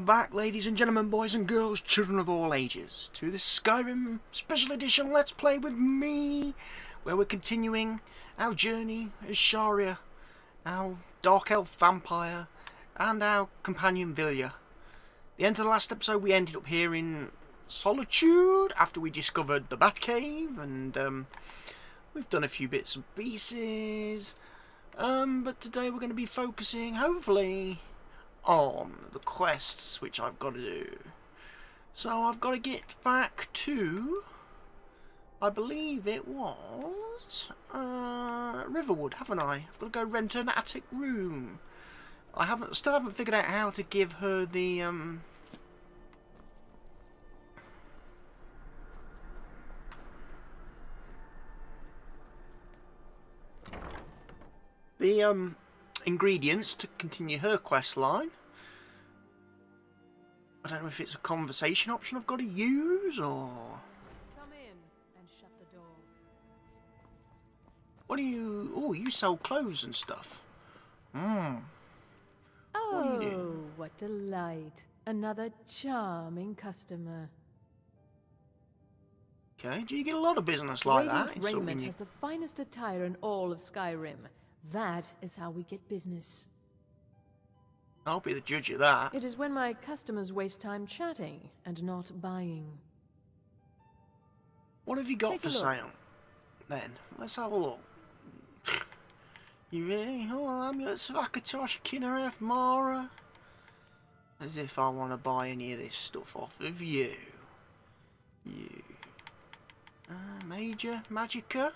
Welcome back, ladies and gentlemen, boys and girls, children of all ages, to the Skyrim Special Edition Let's Play with me, where we're continuing our journey as Sharia, our Dark Elf Vampire, and our companion Vilya. The end of the last episode, we ended up here in Solitude, after we discovered the Batcave, and we've done a few bits and pieces, but today we're going to be focusing, hopefully, on the quests which I've got to do. So I've got to get back to, I believe it was Riverwood, haven't I? I've got to go rent an attic room. Still haven't figured out how to give her the ingredients to continue her quest line. I don't know if it's a conversation option I've got to use, or... Come in and shut the door. What do you... Oh, you sell clothes and stuff. Oh, What do you do? what delight. Another charming customer. Okay, do you get a lot of business like Radiant that? It's sort of Raiment when you- has the finest attire in all of Skyrim. That is how we get business. I'll be the judge of that. It is when my customers waste time chatting and not buying. What have you got Take for a look. sale? Then, let's have a look. You really? Oh, amulets of Akatosh, Kinnereth, Mara. As if I want to buy any of this stuff off of you. You. Major Magica?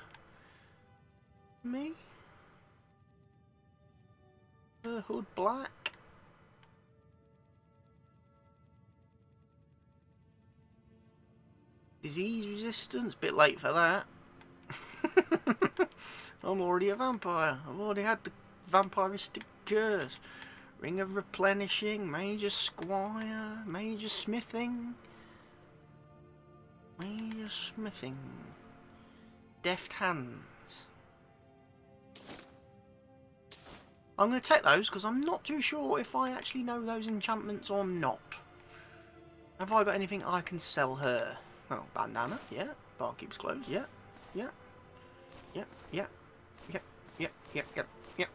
Me? Hood Black? Disease resistance? Bit late for that. I'm already a vampire. I've already had the vampiristic curse. Ring of replenishing, major squire, major smithing. Major smithing. Deft hands. I'm going to take those because I'm not too sure if I actually know those enchantments or not. Have I got anything I can sell her? Oh, bandana, yeah. Barkeep's clothes, yeah. Yeah. Yeah, yeah. Yeah, yeah, yeah, yeah, yeah.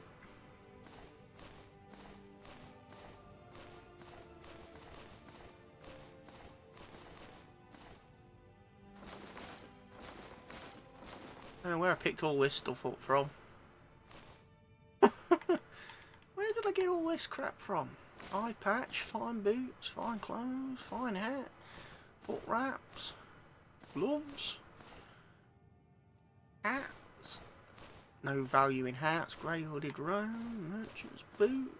I don't know where I picked all this stuff up from. Where did I get all this crap from? Eye patch, fine boots, fine clothes, fine hat, foot wraps, gloves, hats. No value in hats, grey hooded robe, merchant's boot.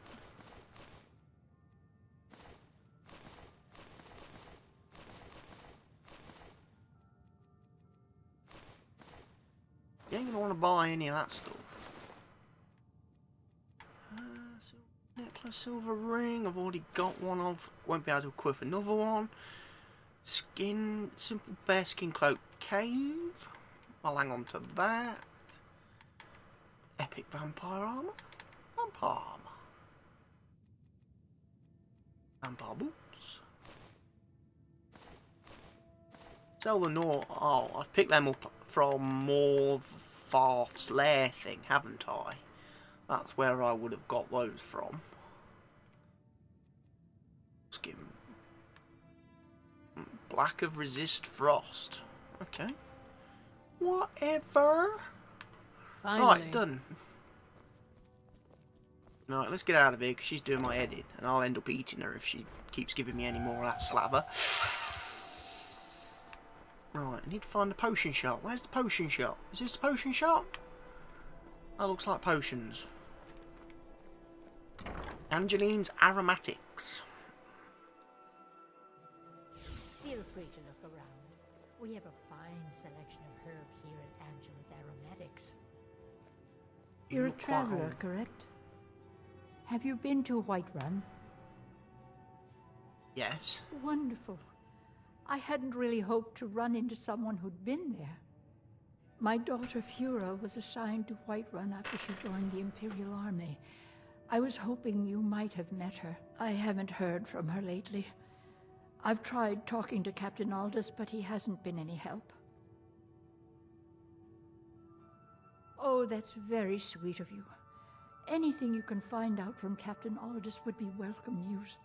You ain't gonna want to buy any of that stuff. Necklace, silver ring, I've already got one of, won't be able to equip another one. Skin, simple bearskin cloak cave, I'll hang on to that. Epic vampire armor, vampire armor. Vampire boots. Sell the oh, I've picked them up from Morfarth's lair thing, haven't I? That's where I would have got those from. Skin. Black of resist frost. Okay. Whatever. Finally. Right, done. Right, let's get out of here because she's doing my editing and I'll end up eating her if she keeps giving me any more of that slaver. Right, I need to find the potion shop. Where's the potion shop? Is this the potion shop? That looks like potions. Angeline's Aromatics. Feel free to look around. We have a fine selection of herbs here at Angela's Aromatics. You're a look quite traveler, old. correct? Have you been to Whiterun? Yes. Wonderful. I hadn't really hoped to run into someone who'd been there. My daughter Fura was assigned to Whiterun after she joined the Imperial Army. I was hoping you might have met her. I haven't heard from her lately. I've tried talking to Captain Aldous, but he hasn't been any help. Oh, that's very sweet of you. Anything you can find out from Captain Aldous would be welcome news.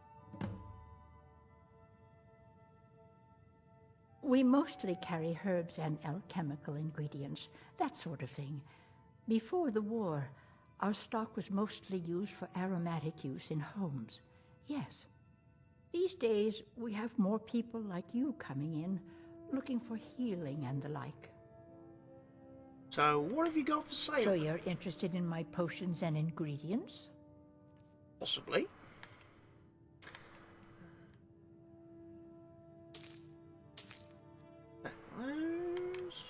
We mostly carry herbs and alchemical ingredients, that sort of thing. Before the war, our stock was mostly used for aromatic use in homes. Yes. These days, we have more people like you coming in, looking for healing and the like. So, what have you got for sale? So you're interested in my potions and ingredients? Possibly.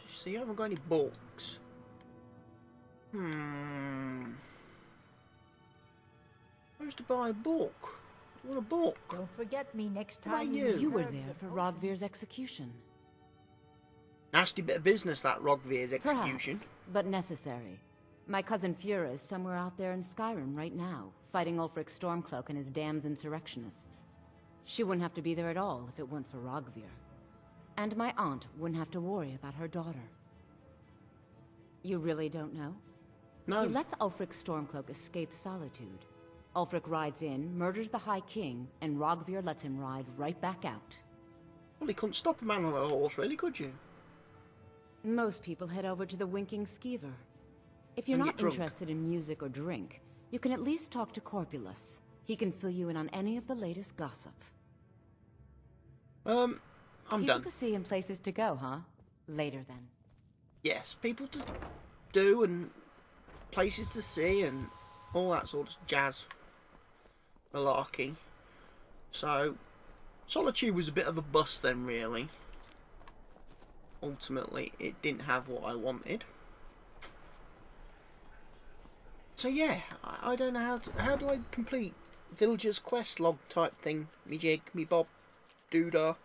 So you haven't got any books. Where's to buy a book? I want a book. Don't forget me next What about time. you? You were there for Rogvir's execution. Nasty bit of business, that Rogvir's execution. Perhaps, but necessary. My cousin Fura is somewhere out there in Skyrim right now, fighting Ulfric Stormcloak and his damned insurrectionists. She wouldn't have to be there at all if it weren't for Rogvir. And my aunt wouldn't have to worry about her daughter. You really don't know? No. He lets Ulfric Stormcloak escape solitude. Ulfric rides in, murders the High King, and Rogvir lets him ride right back out. Well, he couldn't stop a man on a horse, really, could you? Most people head over to the Winking Skeever. If you're And not get drunk. interested in music or drink, you can at least talk to Corpulus. He can fill you in on any of the latest gossip. I'm People done. to see and places to go, huh? Later then. Yes, people to do and places to see and all that sort of jazz. Malarkey. So, Solitude was a bit of a bust then, really. Ultimately, it didn't have what I wanted. So yeah, I don't know how do I complete Villager's Quest log type thing? Me jig, me bob, doodah.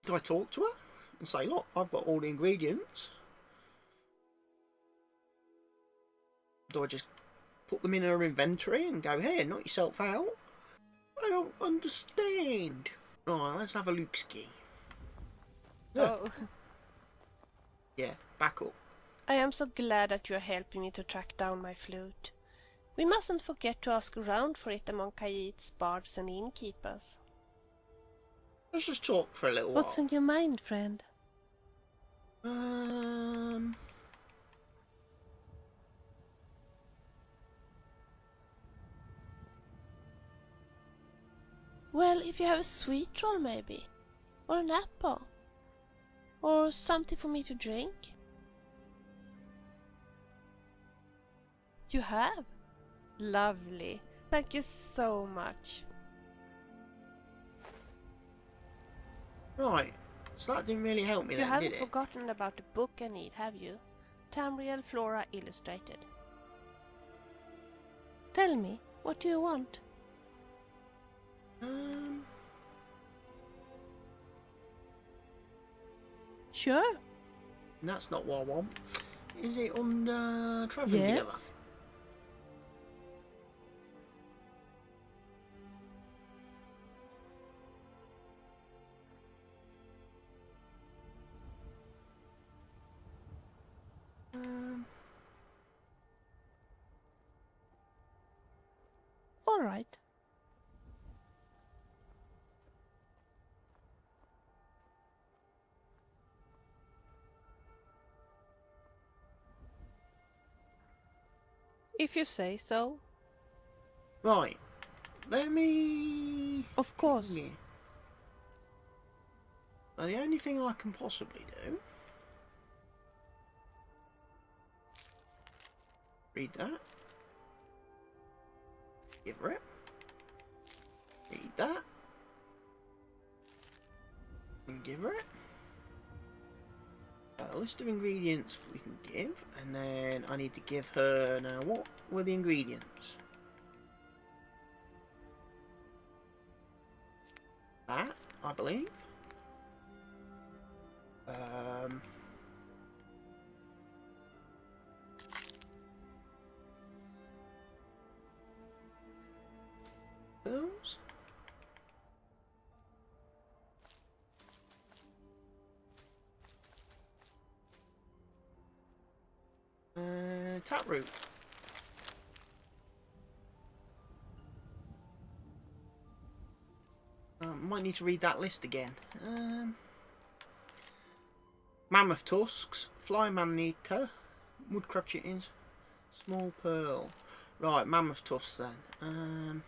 Do I talk to her and say, look, I've got all the ingredients? Do I just put them in her inventory and go, here, knock yourself out? I don't understand. Right, let's have a look ski. Oh, Yeah, back up. I am so glad that you are helping me to track down my flute. We mustn't forget to ask around for it among Khajiit's bards and innkeepers. Let's just talk for a little What's while. on your mind, friend? Well, if you have a sweet roll maybe, or an apple, or something for me to drink. You have? Lovely. Thank you so much. Right, so that didn't really help me You then, haven't did it? forgotten about the book I need, have you? Tamriel Flora Illustrated. Tell me, what do you want? Sure. That's not what I want. Is it on travelling together? Yes. All right. If you say so. Right, let me... Of course. Yeah. Now, the only thing I can possibly do... Read that. Give her it. Read that. And give her it. A list of ingredients we can give, and then I need to give her... Now, what were the ingredients? That, I believe. Taproot. Might need to read that list again. Mammoth tusks, fly man-eater, mudcrab chickens, small pearl. Right, mammoth tusks then.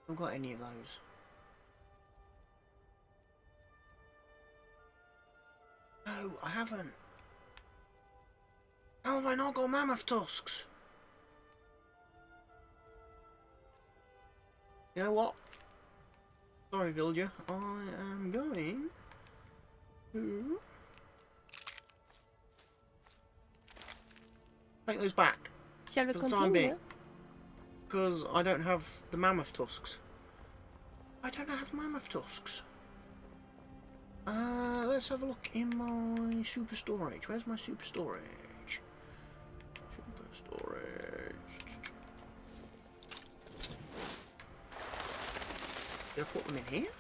Haven't got any of those. No, I haven't. How have I not got mammoth tusks? You know what? Sorry, villager. I am going to take those back Shall we for the time continue? being, because I don't have the mammoth tusks. I don't have mammoth tusks. Let's have a look in my super storage. Where's my super storage? Super storage. Did I put them in here?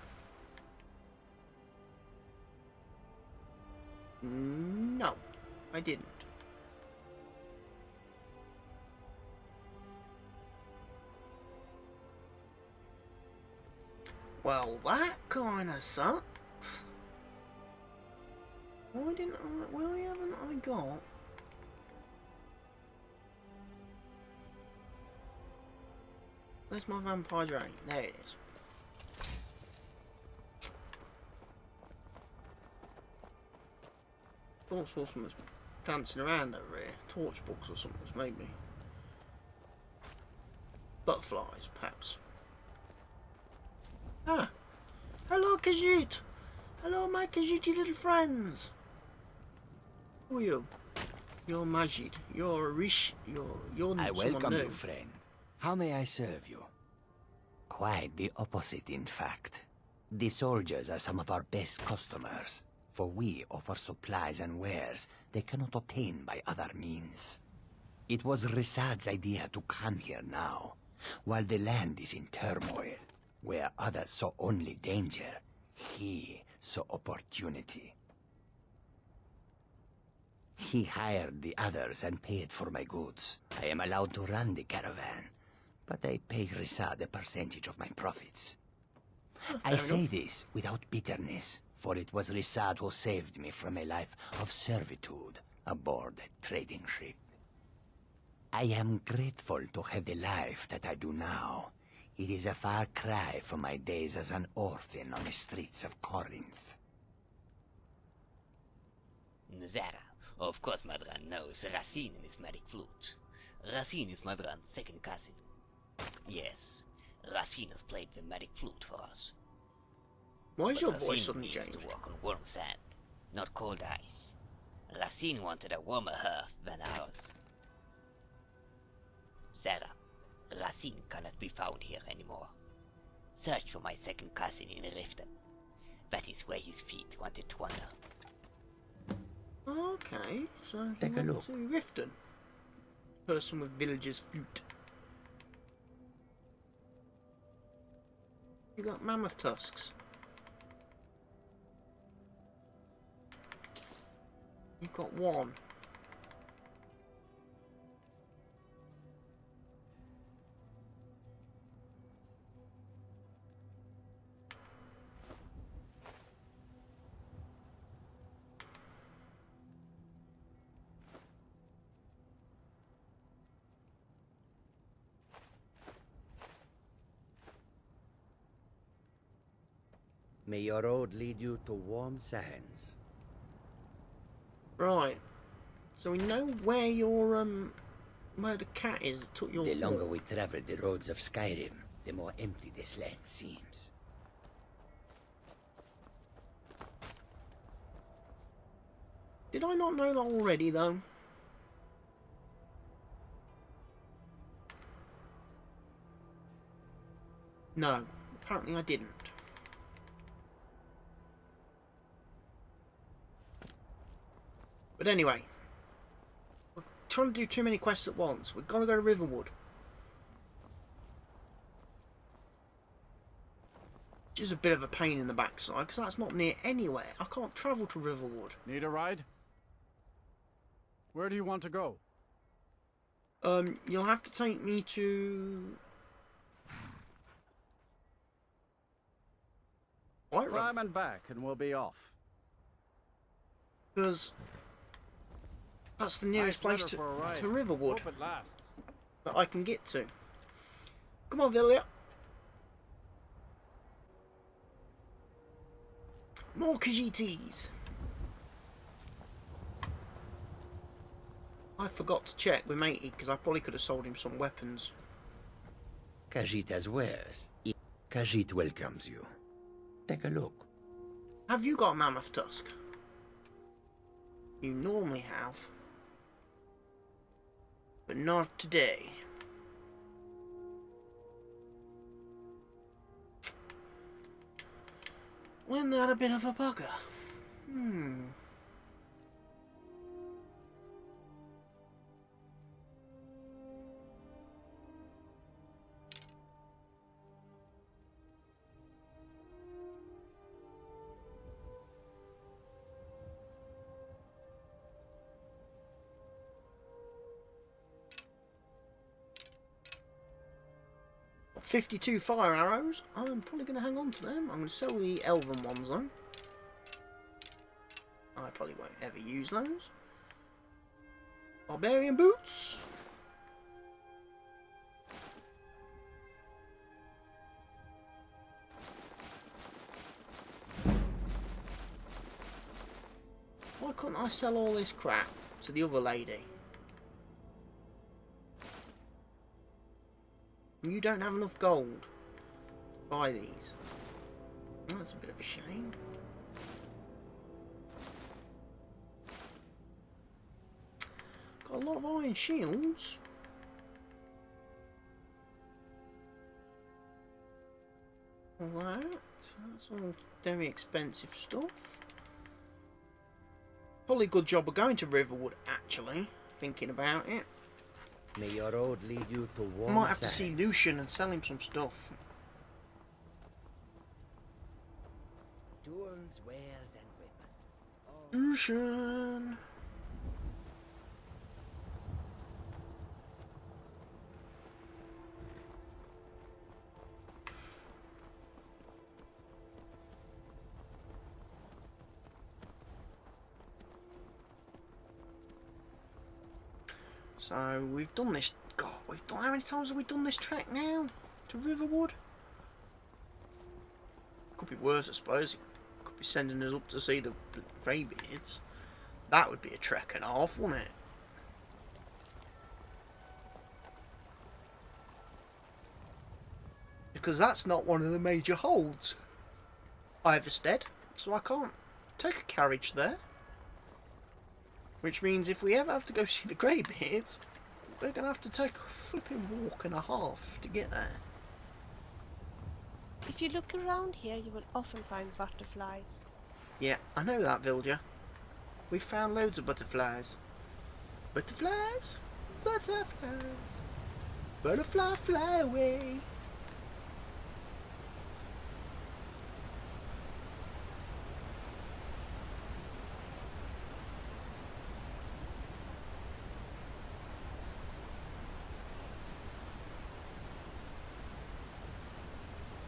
No, I didn't. Well, that kind of sucks. Why haven't I got? Where's my vampire drain? There it is. Thought saw someone was dancing around over here. Torch bugs or something was made me. Butterflies, perhaps. Ah! Hello, Khajiit! Hello, my Khajiiti little friends! Who are you? You're Majid. You're Rish. You're I someone welcome new. you, friend. How may I serve you? Quite the opposite, in fact. The soldiers are some of our best customers, for we offer supplies and wares they cannot obtain by other means. It was Risad's idea to come here now, while the land is in turmoil. Where others saw only danger, he saw opportunity. He hired the others and paid for my goods. I am allowed to run the caravan, but I pay Risad a percentage of my profits. I say this without bitterness, for it was Risad who saved me from a life of servitude aboard a trading ship. I am grateful to have the life that I do now. It is a far cry from my days as an orphan on the streets of Corinth. Zara, of course Madran knows Racine and his magic flute. Racine is Madran's second cousin. Yes, Racine has played the magic flute for us. Why is But your Racine voice suddenly needs changed? to walk on warm sand, not cold ice. Racine wanted a warmer hearth than ours. Sarah, Racine cannot be found here anymore. Search for my second cousin in Riften. That is where his feet wanted to wander. Okay, so he Take a went look. to Riften. Person with villager's flute. You got mammoth tusks. You've got one. May your road lead you to warm sands. Right. So we know where your where the cat is that took your The longer walk. we travel the roads of Skyrim, the more empty this land seems. Did I not know that already though? No, apparently I didn't. But anyway, we're trying to do too many quests at once. We've got to go to Riverwood. Which is a bit of a pain in the backside, because that's not near anywhere. I can't travel to Riverwood. Need a ride? Where do you want to go? You'll have to take me to White Road, Climb and back, and we'll be off. because that's the nearest place to Riverwood Hope it lasts. that I can get to. Come on, Villia. More Khajiits. I forgot to check with Matey because I probably could have sold him some weapons. Khajiit has wares. Khajiit welcomes you. Take a look. Have you got a mammoth tusk? You normally have. But not today. Wasn't that a bit of a bugger? Hmm. Got 52 fire arrows. I'm probably going to hang on to them. I'm going to sell the elven ones though. I probably won't ever use those. Barbarian boots. Why couldn't I sell all this crap to the other lady? You don't have enough gold to buy these. That's a bit of a shame. Got a lot of iron shields. All that. That's all very expensive stuff. Probably a good job of going to Riverwood, actually, thinking about it. May your road lead you to I warm might have to see sands. Lucian and sell him some stuff. Tools, wares, and weapons. Lucian! So we've done this. God, we've done. How many times have we done this trek now to Riverwood? Could be worse, I suppose. It could be sending us up to see the Greybeards. That would be a trek and a half, wouldn't it? Because that's not one of the major holds, Iverstead, so I can't take a carriage there. Which means if we ever have to go see the Greybeards, we're going to have to take a flipping walk and a half to get there. If you look around here, you will often find butterflies. Yeah, I know that, Vilja. We've found loads of butterflies. Butterflies? Butterflies. Butterfly, fly away.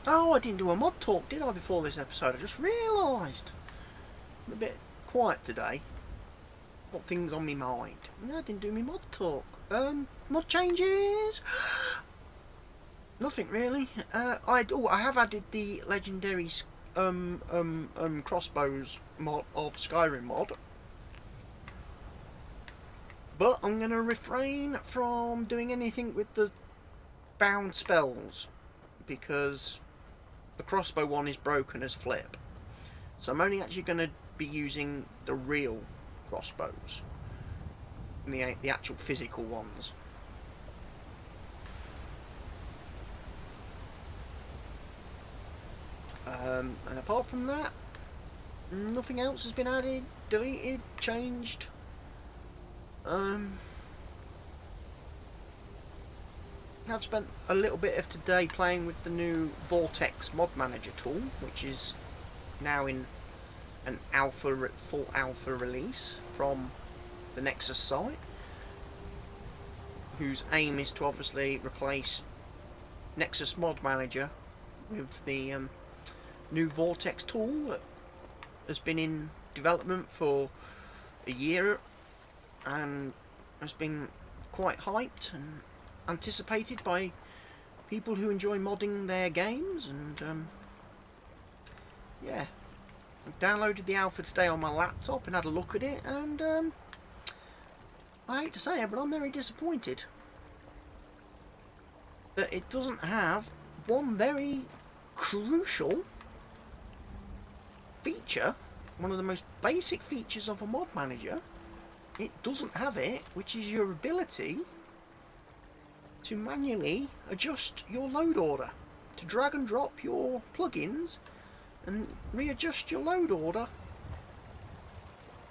Oh, I didn't do a mod talk, did I, before this episode? I just realised. I'm a bit quiet today. Got things on my mind. No, I didn't do my mod talk. Mod changes? Nothing really. I have added the legendary crossbows mod of Skyrim mod. But I'm going to refrain from doing anything with the bound spells, because the crossbow one is broken as flip. So I'm only actually going to be using the real crossbows, the actual physical ones. And apart from that, nothing else has been added, deleted, changed. I've spent a little bit of today playing with the new Vortex Mod Manager tool, which is now in an full alpha release from the Nexus site, whose aim is to obviously replace Nexus Mod Manager with the new Vortex tool that has been in development for a year and has been quite hyped and anticipated by people who enjoy modding their games. And yeah, I downloaded the alpha today on my laptop and had a look at it, and I hate to say it, but I'm very disappointed that it doesn't have one very crucial feature, one of the most basic features of a mod manager. It doesn't have it, which is your ability to manually adjust your load order, to drag and drop your plugins and readjust your load order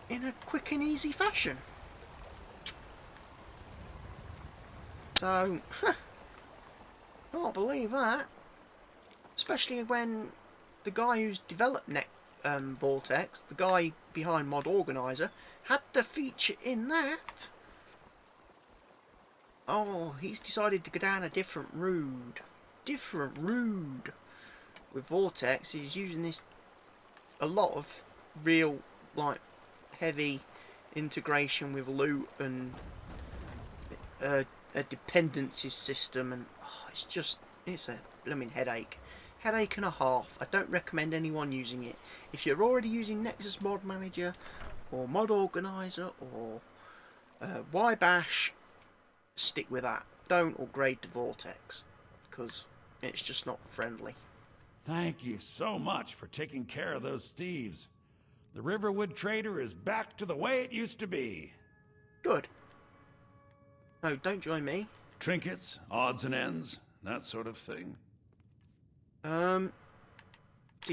in a quick and easy fashion. So, can't believe that, especially when the guy who's developed Vortex, the guy behind Mod Organizer, had the feature in that. Oh, he's decided to go down a different route. With Vortex, he's using this a lot of real, like, heavy integration with loot and a dependency system, and it's a blooming headache and a half. I don't recommend anyone using it. If you're already using Nexus Mod Manager or Mod Organizer or YBash, stick with that. Don't upgrade to Vortex, because it's just not friendly. Thank you so much for taking care of those thieves. The Riverwood Trader is back to the way it used to be. Good. No, don't join me. Trinkets, odds and ends, that sort of thing. Do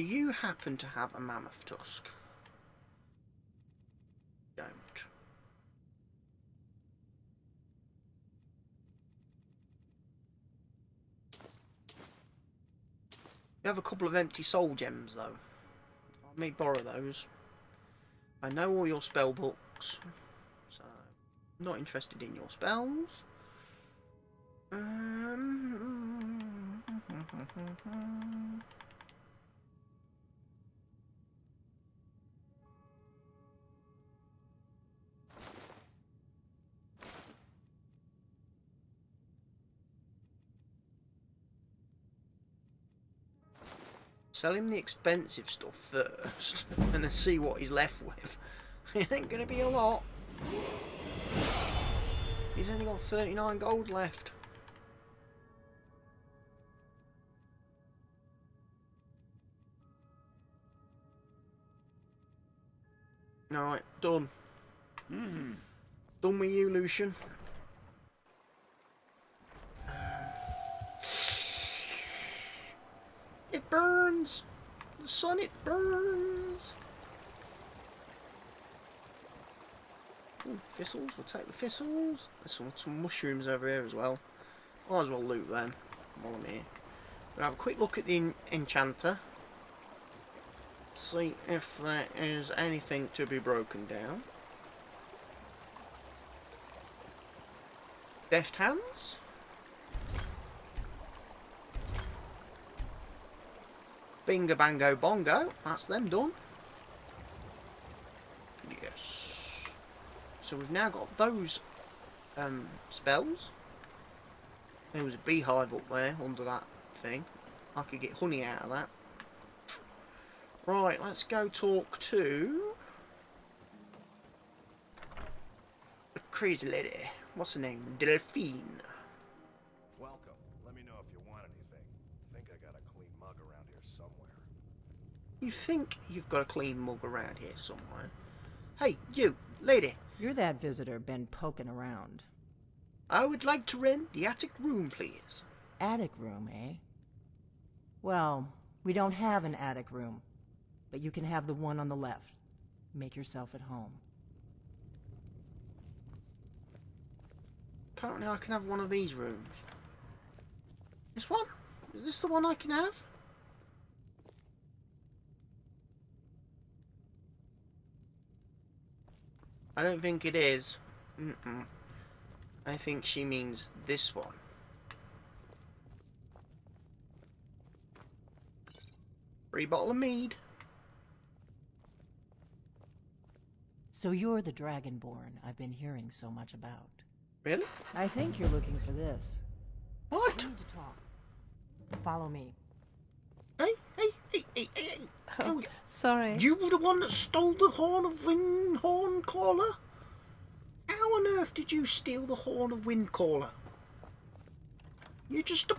you happen to have a mammoth tusk? Don't. You have a couple of empty soul gems, though. I may borrow those. I know all your spell books, so I'm not interested in your spells. Sell him the expensive stuff first, and then see what he's left with. It ain't gonna be a lot. He's only got 39 gold left. Alright, done. Done with you, Lucian. It burns! The sun, it burns! Ooh, thistles, we'll take the thistles. There's some mushrooms over here as well. Might as well loot them while I'm here. We'll have a quick look at the enchanter. See if there is anything to be broken down. Deft hands. Bingo bango bongo. That's them done. Yes. So we've now got those spells. There was a beehive up there under that thing. I could get honey out of that. Right, let's go talk to the crazy lady. What's her name? Delphine. Welcome. Let me know if you want anything. I think I got a clean mug around here somewhere. You think you've got a clean mug around here somewhere? Hey, you, lady. You're that visitor been poking around. I would like to rent the attic room, please. Attic room, eh? Well, we don't have an attic room, but you can have the one on the left. Make yourself at home. Apparently I can have one of these rooms. This one? Is this the one I can have? I don't think it is. Mm-mm. I think she means this one. Free bottle of mead. So you're the Dragonborn I've been hearing so much about. Really? I think you're looking for this. What? We need to talk. Follow me. Hey. Oh, Sorry. you were the one that stole the horn of Windcaller? How on earth did you steal the horn of Windcaller? You're just a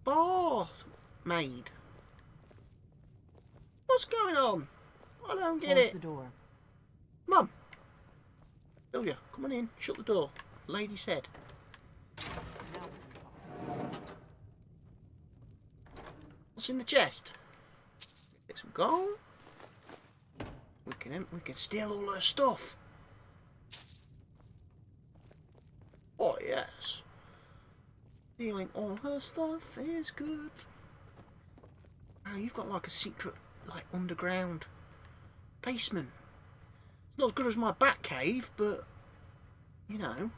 bar maid. What's going on? I don't get Close it. the door. Mum. Sylvia, come on in. Shut the door. Lady said. What's in the chest? Get some gold. We can steal all her stuff. Oh yes. Stealing all her stuff is good. Oh, you've got like a secret, like underground basement. It's not as good as my bat cave, but you know,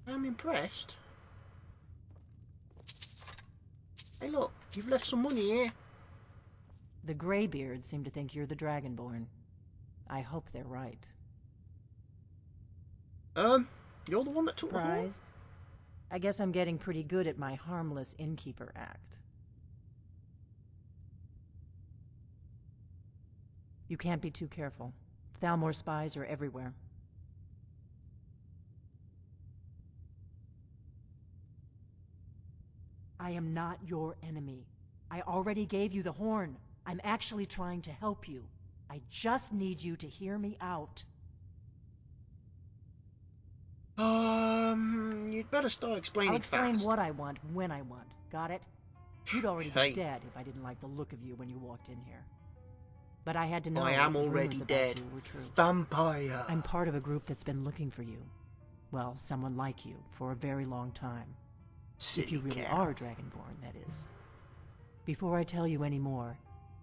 I'm impressed. Hey look, you've left some money here. The Greybeards seem to think you're the Dragonborn. I hope they're right. You're the one that took the horn? Surprised? I guess I'm getting pretty good at my harmless innkeeper act. You can't be too careful. Thalmor spies are everywhere. I am not your enemy. I already gave you the horn. I'm actually trying to help you. I just need you to hear me out. You'd better start explaining I'll explain fast. what I want when I want. Got it? You'd already Hey. be dead if I didn't like the look of you when you walked in here. But I had to know I if am the already rumors about dead. you were true. Vampire. I'm part of a group that's been looking for you. Well, someone like you for a very long time. If you really are Dragonborn, that is. Before I tell you any more,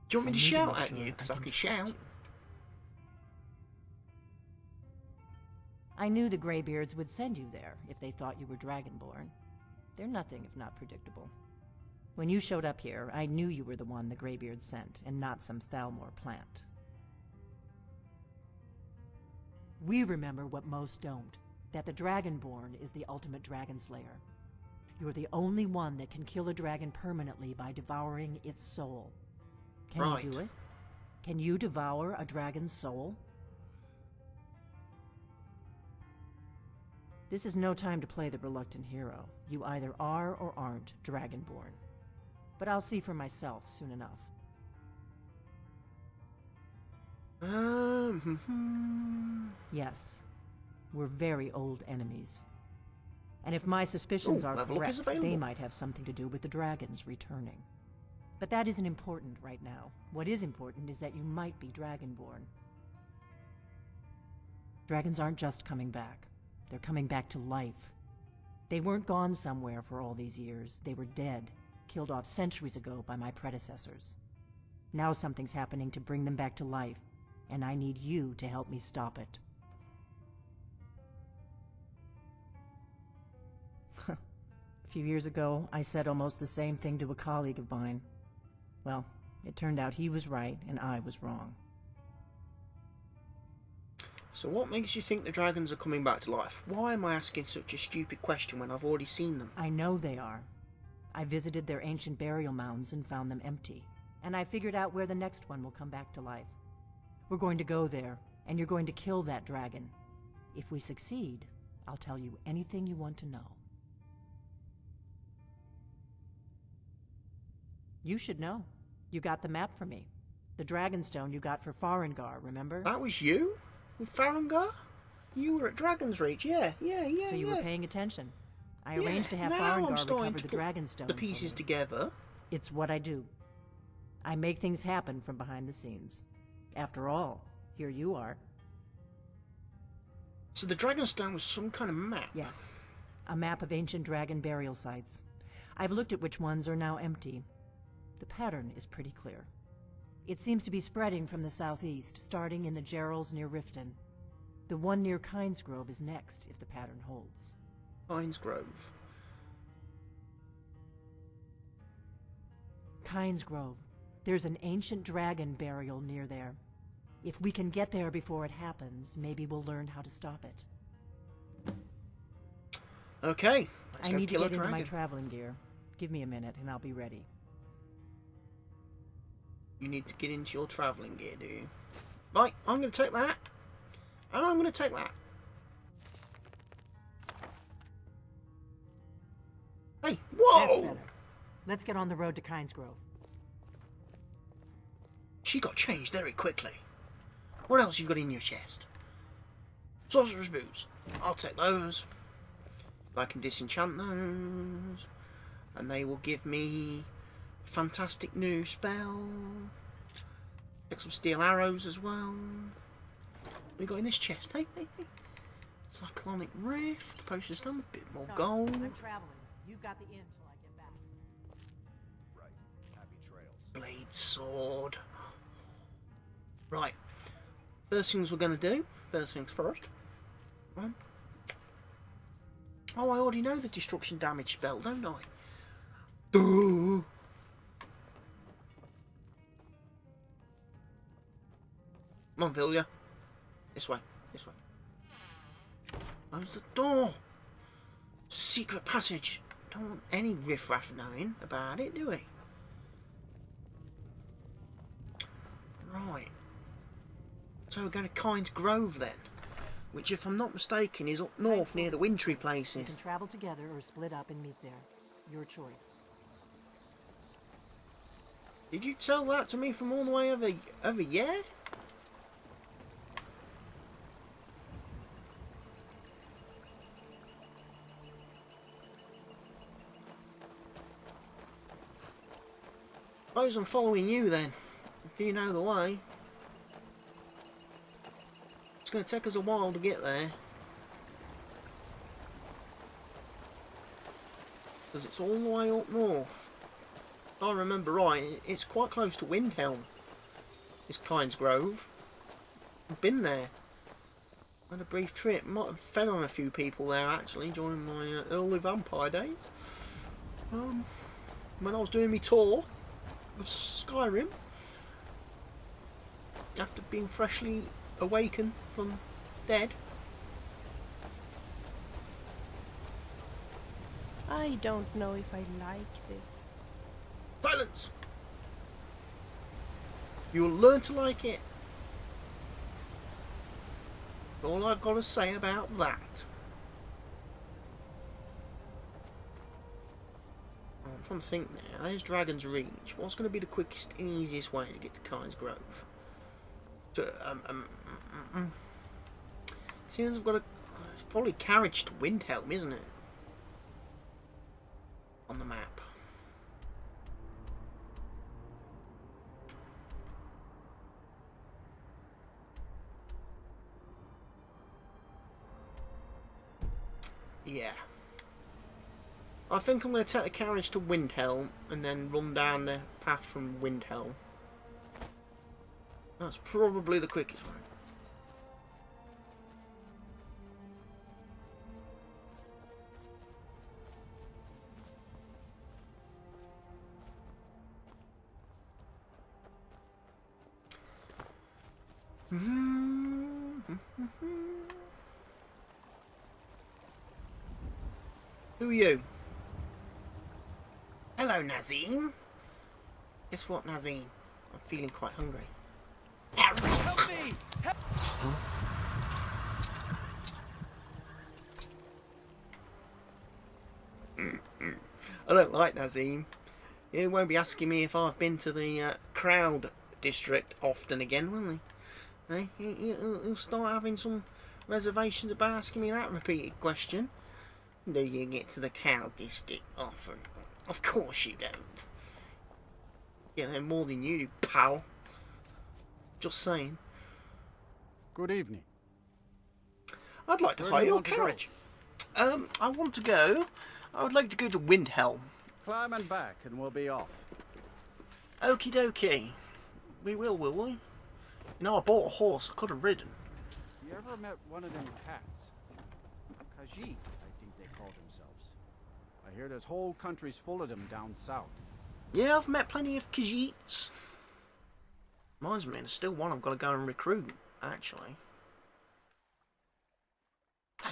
Do you want me to I need shout make at sure you? Because I can trust shout. you. I knew the Greybeards would send you there if they thought you were Dragonborn. They're nothing if not predictable. When you showed up here, I knew you were the one the Greybeards sent, and not some Thalmor plant. We remember what most don't, that the Dragonborn is the ultimate dragon slayer. You're the only one that can kill a dragon permanently by devouring its soul. Can Right. you do it? Can you devour a dragon's soul? This is no time to play the reluctant hero. You either are or aren't Dragonborn. But I'll see for myself soon enough. Yes, we're very old enemies. And if my suspicions Ooh, are level up correct, is available. they might have something to do with the dragons returning. But that isn't important right now. What is important is that you might be Dragonborn. Dragons aren't just coming back. They're coming back to life. They weren't gone somewhere for all these years. They were dead, killed off centuries ago by my predecessors. Now something's happening to bring them back to life, and I need you to help me stop it. A few years ago, I said almost the same thing to a colleague of mine. Well, it turned out he was right and I was wrong. So what makes you think the dragons are coming back to life? Why am I asking such a stupid question when I've already seen them? I know they are. I visited their ancient burial mounds and found them empty. And I figured out where the next one will come back to life. We're going to go there, and you're going to kill that dragon. If we succeed, I'll tell you anything you want to know. You should know. You got the map for me. The Dragonstone you got for Farengar, remember? That was you? With Farengar? You were at Dragon's Reach, yeah. So you were paying attention. I Yeah, arranged to have now I'm Farengar starting recover to the put Dragonstone. the pieces for me. together. It's what I do. I make things happen from behind the scenes. After all, here you are. So the Dragonstone was some kind of map? Yes. A map of ancient dragon burial sites. I've looked at which ones are now empty. The pattern is pretty clear. It seems to be spreading from the southeast, starting in the Gerals near Riften. The one near Kynes Grove is next, if the pattern holds. Kynes Grove. Kynes Grove. There's an ancient dragon burial near there. If we can get there before it happens, maybe we'll learn how to stop it. Okay, let's I go need to kill a get into my dragon. traveling gear. Give me a minute and I'll be ready. You need to get into your travelling gear, do you? Right, I'm going to take that. And I'm going to take that. Hey, That's whoa! better. Let's get on the road to Kynes Grove. She got changed very quickly. What else you got in your chest? Sorcerer's boots. I'll take those. I can disenchant those. And they will give me a fantastic new spell. Take some steel arrows as well. What we got in this chest? Hey, hey, hey. Cyclonic Rift, Potion Stone, a bit more gold. I'm traveling. You've got the inn till I get back. Right. Happy trails. Blade sword. Right. First things we're going to do. First things first. Right. Oh, I already know the destruction damage spell, don't I? Duh. Come on, Vilya. This way. This way. Close the door. Secret passage. Don't want any riffraff knowing about it, do we? Right. So we're going to Kynes Grove then, which, if I'm not mistaken, is up north near the wintry We places. can travel together or split up and meet there. Your choice. Did you tell that to me from all the way over here? Suppose I'm following you then. Do you know the way? It's going to take us a while to get there. Because it's all the way up north. If I remember right, it's quite close to Windhelm. It's Kynes Grove. I've been there. Had a brief trip. Might have fed on a few people there actually during my early vampire days. When I was doing my tour of Skyrim. After being freshly awakened from dead. I don't know if I like this. Silence! You'll learn to like it. All I've got to say about that. I'm trying to think now. There's Dragon's Reach. What's going to be the quickest and easiest way to get to Kynes Grove? So, seeing as I've got a... It's probably carriage to Windhelm, isn't it? On the map. Yeah. I think I'm going to take the carriage to Windhelm and then run down the path from Windhelm. That's probably the quickest one. Who are you? Hello, Nazim. Guess what, Nazim? I'm feeling quite hungry. Help me! I don't like Nazim. He won't be asking me if I've been to the crowd district often again, will he? He'll start having some reservations about asking me that repeated question. Do you get to the cow district often? Of course you don't. Get there more than you do, pal. Just saying. Good evening. I'd like to Where hire do you your want to go? carriage. I want to go. I would like to go to Windhelm. Climb and back and we'll be off. Okie dokie. We will we? You know, I bought a horse I could have ridden. You ever met one of them cats? Khajiit, I think they call themselves. I hear there's whole countries full of them down south. Yeah, I've met plenty of Khajiits. Reminds me, there's still one I've got to go and recruit, actually.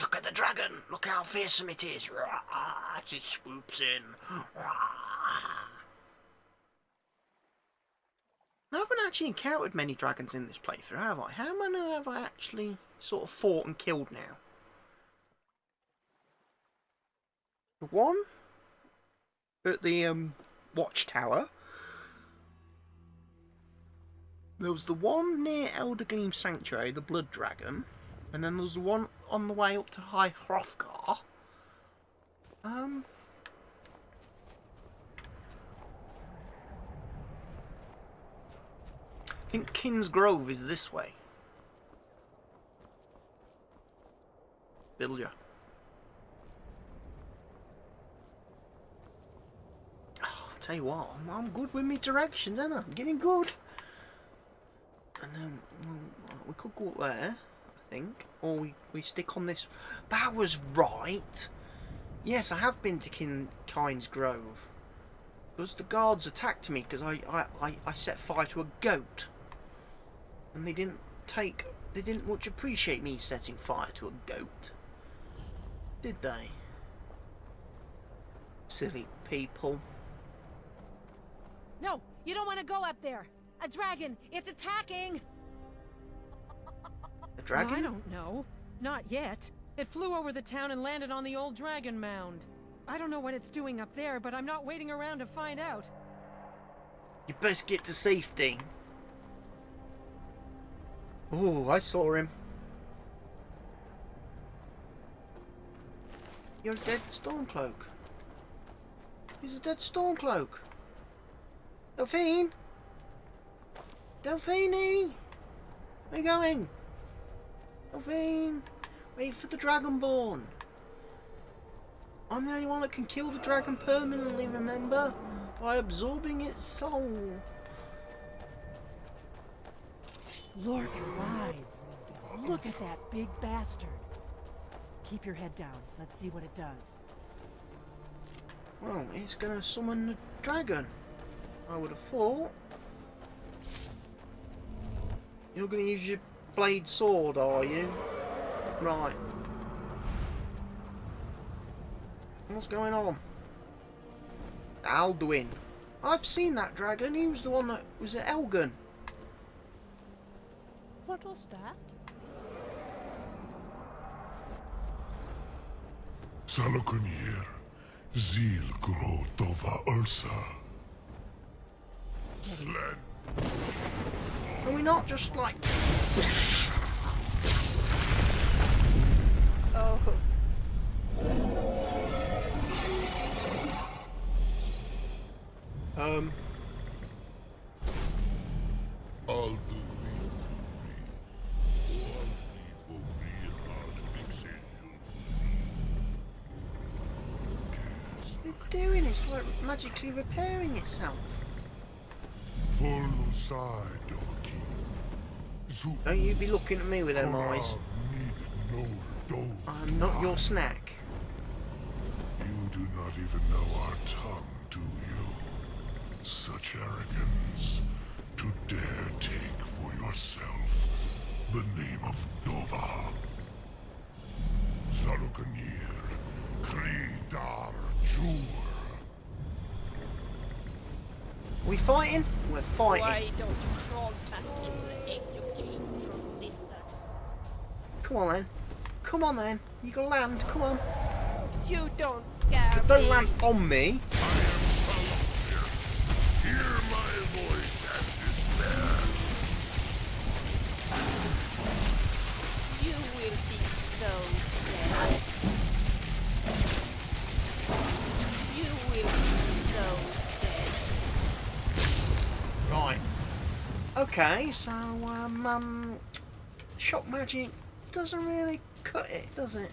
Look at the dragon! Look how fearsome it is! As it swoops in. I haven't actually encountered many dragons in this playthrough, have I? How many have I actually sort of fought and killed now? One at the watchtower. There was the one near Eldergleam Sanctuary, the Blood Dragon, and then there was the one on the way up to High Hrothgar. I think King's Grove is this way. Bilger. Oh, I'll tell you what, I'm good with me directions, ain't I? I'm getting good. And then we could go up there, I think, or we stick on this. That was right. Yes, I have been to King's Grove. Because the guards attacked me because I set fire to a goat. And they didn't much appreciate me setting fire to a goat. Did they? Silly people. No, you don't want to go up there. A dragon, it's attacking. A dragon? I don't know. Not yet. It flew over the town and landed on the old dragon mound. I don't know what it's doing up there, but I'm not waiting around to find out. You best get to safety. Oh, I saw him. You're a dead Stormcloak. He's a dead Stormcloak. Delphine? Delphine! Where you going? Delphine! Wait for the Dragonborn. I'm the only one that can kill the dragon permanently, remember? By absorbing its soul. Lorcan's eyes. Look at that big bastard. Keep your head down. Let's see what it does. Well, it's gonna summon the dragon. I would have thought. You're gonna use your blade sword, are you? Right. What's going on? Alduin. I've seen that dragon. He was the one that was at Helgen. What was that? Salokunir, Zil Gro Dova Ursa. Sled. Are we not just like... Oh. What's it doing? It's like magically repairing itself. Don't you be looking at me with them eyes. I'm not your snack. You do not even know our tongue, do you? Such arrogance to dare take for yourself the name of Dova. Salokunir, Kridar Jur. We fighting? We're fighting. Why don't you crawl back in the egg you came from, lizard? Come on then. Come on then. You can land. Come on. You don't scare me. Don't land on me. I am Salokunir. Hear my voice and despair. You will be so sad. You will be so sad. Right. Okay, so shock magic doesn't really cut it, does it?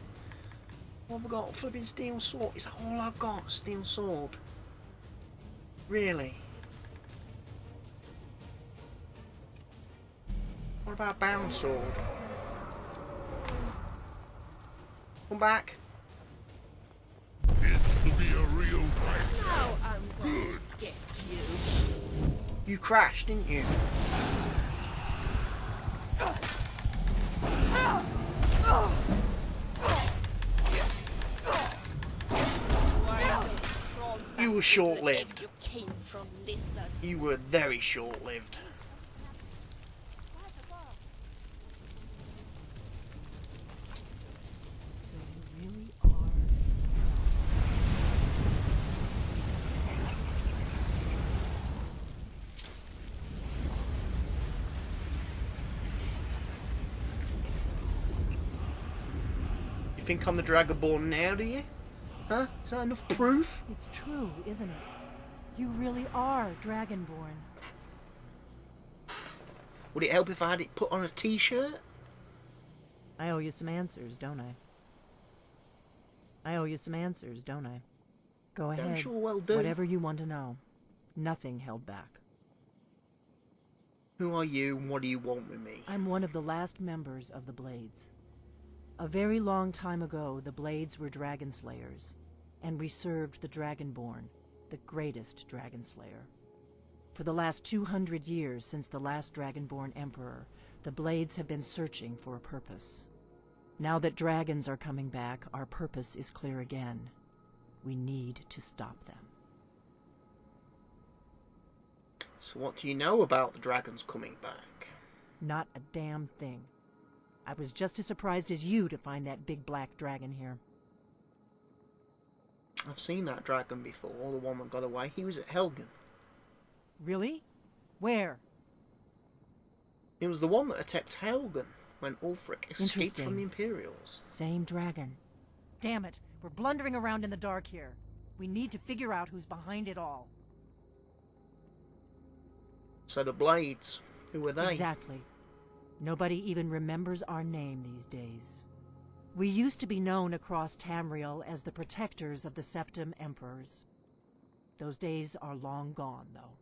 What have I got? Flipping steel sword. Is that all I've got? Steel sword. Really? What about Bound Sword? Come back. It's to be a real fight. Now I'm going to get you. You crashed, didn't you? You were short-lived. You came from lizard. You were very short-lived. So you really are. You think I'm the Dragonborn now, do you? Huh? Is that enough proof? It's true, isn't it? You really are Dragonborn. Would it help if I had it put on a t-shirt? I owe you some answers, don't I? I owe you some answers, don't I? Go ahead. I'm sure well do. Whatever you want to know. Nothing held back. Who are you and what do you want with me? I'm one of the last members of the Blades. A very long time ago, the Blades were dragon slayers, and we served the Dragonborn, the greatest dragon slayer. For the last 200 years since the last Dragonborn Emperor, the Blades have been searching for a purpose. Now that dragons are coming back, our purpose is clear again. We need to stop them. So what do you know about the dragons coming back? Not a damn thing. I was just as surprised as you to find that big black dragon here. I've seen that dragon before, the one that got away. He was at Helgen. Really? Where? It was the one that attacked Helgen when Ulfric escaped Interesting. from the Imperials. Same dragon. Damn it, we're blundering around in the dark here. We need to figure out who's behind it all. So the Blades, who were they? Exactly. Nobody even remembers our name these days. We used to be known across Tamriel as the protectors of the Septim Emperors. Those days are long gone, though.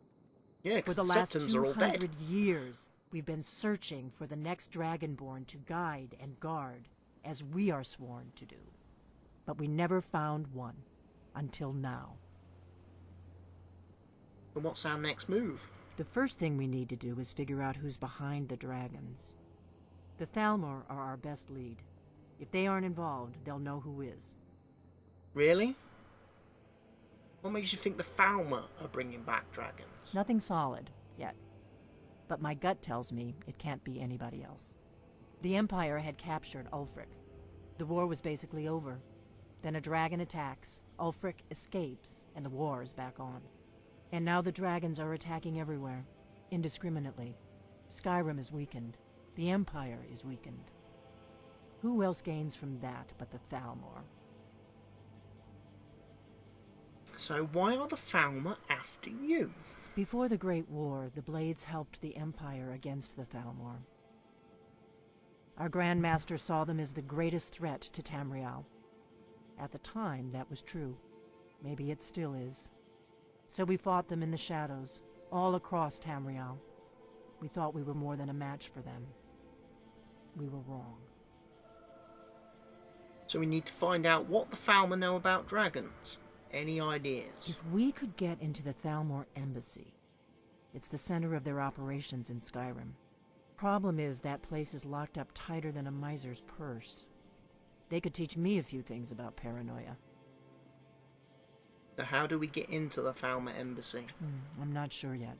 Yeah, For because the the last Septims are all dead. 200 years, we've been searching for the next Dragonborn to guide and guard, as we are sworn to do. But we never found one, until now. And what's our next move? The first thing we need to do is figure out who's behind the dragons. The Thalmor are our best lead. If they aren't involved, they'll know who is. Really? What makes you think the Thalmor are bringing back dragons? Nothing solid, yet. But my gut tells me it can't be anybody else. The Empire had captured Ulfric. The war was basically over. Then a dragon attacks, Ulfric escapes, and the war is back on. And now the dragons are attacking everywhere, indiscriminately. Skyrim is weakened. The Empire is weakened. Who else gains from that but the Thalmor? So why are the Thalmor after you? Before the Great War, the Blades helped the Empire against the Thalmor. Our Grand Master saw them as the greatest threat to Tamriel. At the time, that was true. Maybe it still is. So we fought them in the shadows, all across Tamriel. We thought we were more than a match for them. We were wrong. So we need to find out what the Thalmor know about dragons. Any ideas? If we could get into the Thalmor embassy, it's the center of their operations in Skyrim. Problem is, that place is locked up tighter than a miser's purse. They could teach me a few things about paranoia. So how do we get into the Thalmor embassy? I'm not sure yet.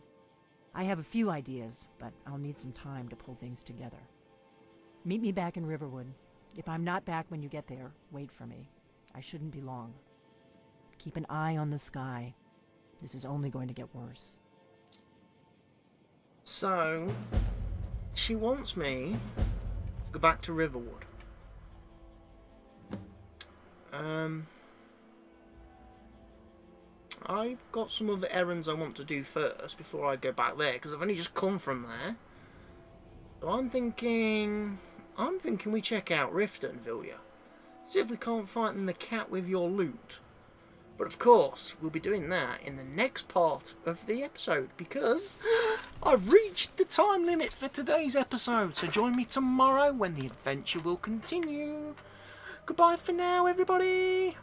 I have a few ideas, but I'll need some time to pull things together. Meet me back in Riverwood. If I'm not back when you get there, wait for me. I shouldn't be long. Keep an eye on the sky. This is only going to get worse. So, she wants me to go back to Riverwood. I've got some other errands I want to do first before I go back there, because I've only just come from there. So I'm thinking we check out Riften, Vilya. See if we can't frighten the cat with your loot. But of course, we'll be doing that in the next part of the episode because I've reached the time limit for today's episode. So join me tomorrow when the adventure will continue. Goodbye for now, everybody.